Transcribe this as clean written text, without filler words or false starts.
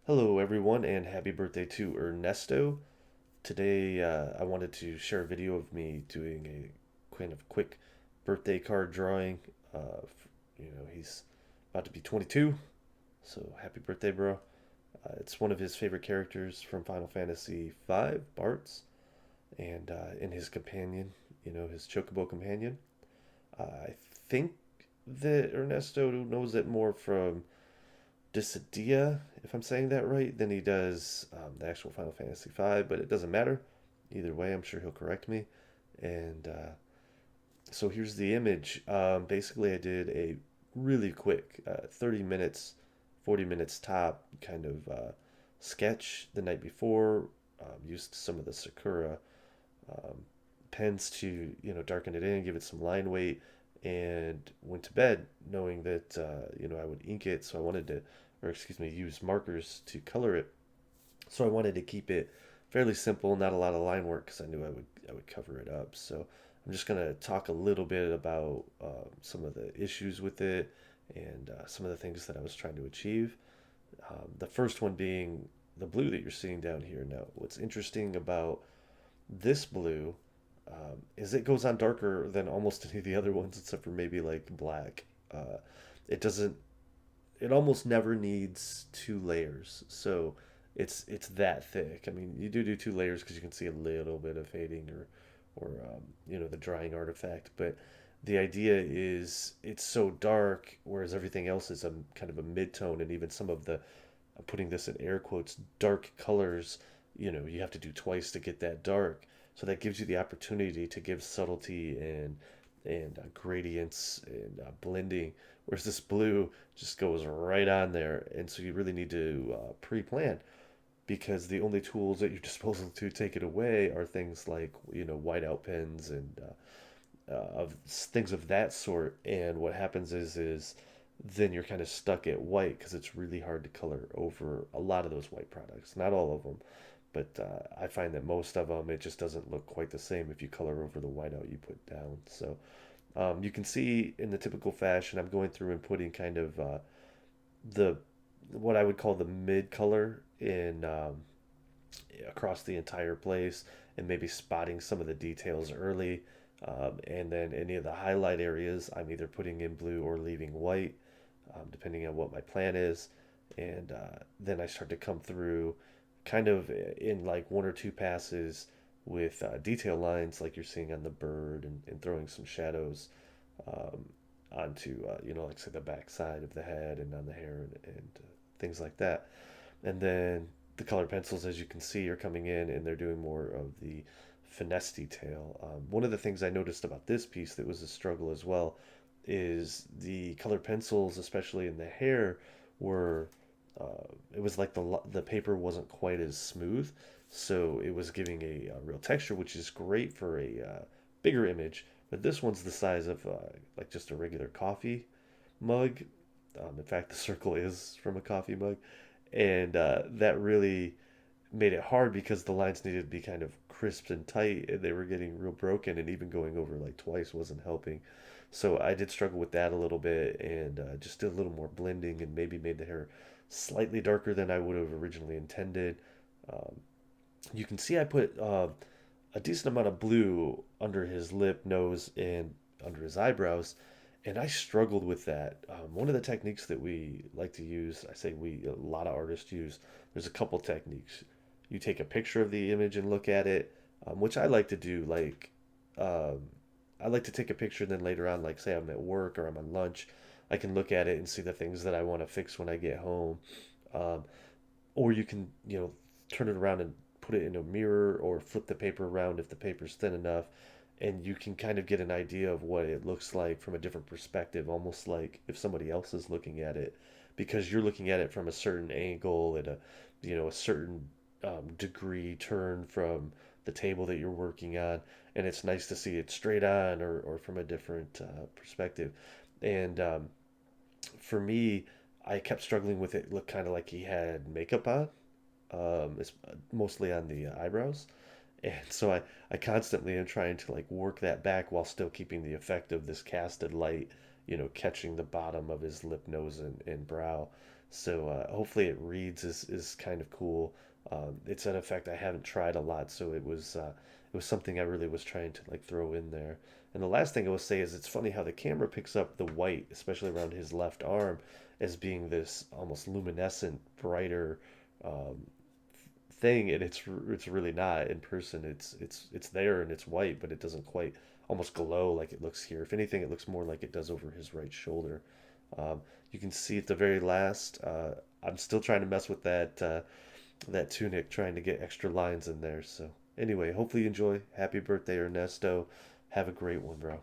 Hello, everyone, and happy birthday to Ernesto. Today, I wanted to share a video of me doing a kind of quick birthday card drawing. He's about to be 22, so happy birthday, bro. It's one of his favorite characters from Final Fantasy V, Bart's, and in his companion, his Chocobo companion. I think that Ernesto knows it more from Dissidia, if I'm saying that right, than he does the actual Final Fantasy V, but it doesn't matter. Either way, I'm sure he'll correct me. And so here's the image. Basically, I did a really quick 30 minutes, 40 minutes top kind of sketch the night before. Used some of the Sakura um, pens to darken it in, give it some line weight, and went to bed knowing that I would ink it. So I wanted to, or excuse me, use markers to color it. So I wanted to keep it fairly simple, not a lot of line work because I knew I would cover it up. So I'm just gonna talk a little bit about some of the issues with it and some of the things that I was trying to achieve. The first one being the blue that you're seeing down here. Now, what's interesting about this blue is it goes on darker than almost any of the other ones, except for maybe like black. It doesn't. It almost never needs two layers, so it's that thick. I mean, you do two layers because you can see a little bit of fading or the drying artifact, but the idea is it's so dark, whereas everything else is a kind of a mid tone, and even some of the I'm putting this in air quotes dark colors, you have to do twice to get that dark. So that gives you the opportunity to give subtlety and gradients and blending, whereas this blue just goes right on there, and so you really need to pre-plan because the only tools at your disposal to take it away are things like whiteout pens and of things of that sort. And what happens is then you're kind of stuck at white because it's really hard to color over a lot of those white products. Not all of them, but I find that most of them it just doesn't look quite the same if you color over the whiteout you put down. So you can see in the typical fashion, I'm going through and putting kind of the what I would call the mid color in across the entire place, and maybe spotting some of the details early. And then any of the highlight areas, I'm either putting in blue or leaving white, depending on what my plan is. And then I start to come through kind of in like one or two passes with detail lines like you're seeing on the bird, and throwing some shadows um, onto, like say the back side of the head and on the hair and things like that. And then the colored pencils, as you can see, are coming in and they're doing more of the finesse detail. One of the things I noticed about this piece that was a struggle as well is the colored pencils, especially in the hair, were it was like the paper wasn't quite as smooth, so it was giving a real texture, which is great for a bigger image. But this one's the size of like just a regular coffee mug. In fact, the circle is from a coffee mug, and that really made it hard because the lines needed to be kind of crisp and tight, and they were getting real broken, and even going over like twice wasn't helping. So I did struggle with that a little bit, and just did a little more blending, and maybe made the hair slightly darker than I would have originally intended. Um, you can see I put a decent amount of blue under his lip, nose, and under his eyebrows, and I struggled with that. One of the techniques that we like to use, I say we, a lot of artists use, there's a couple techniques. You take a picture of the image and look at it, which I like to do. Um, I like to take a picture, and then later on, like say I'm at work or I'm on lunch, I can look at it and see the things that I want to fix when I get home. Um, or you can, turn it around and put it in a mirror or flip the paper around if the paper's thin enough, and you can kind of get an idea of what it looks like from a different perspective, almost like if somebody else is looking at it, because you're looking at it from a certain angle and a certain degree turn from the table that you're working on, and it's nice to see it straight on or from a different perspective. And for me, I kept struggling with it. Looked kind of like he had makeup on. It's mostly on the eyebrows, and so I constantly am trying to like work that back while still keeping the effect of this casted light, catching the bottom of his lip, nose, and brow. So hopefully it reads is kind of cool. It's an effect I haven't tried a lot, so it was something I really was trying to like throw in there. And the last thing I will say is it's funny how the camera picks up the white, especially around his left arm, as being this almost luminescent, brighter um, thing, and it's really not in person. It's there and it's white, but it doesn't quite almost glow like it looks here. If anything, it looks more like it does over his right shoulder. Um, you can see at the very last. I'm still trying to mess with that tunic, trying to get extra lines in there. So anyway, hopefully you enjoy. Happy birthday, Ernesto. Have a great one, bro.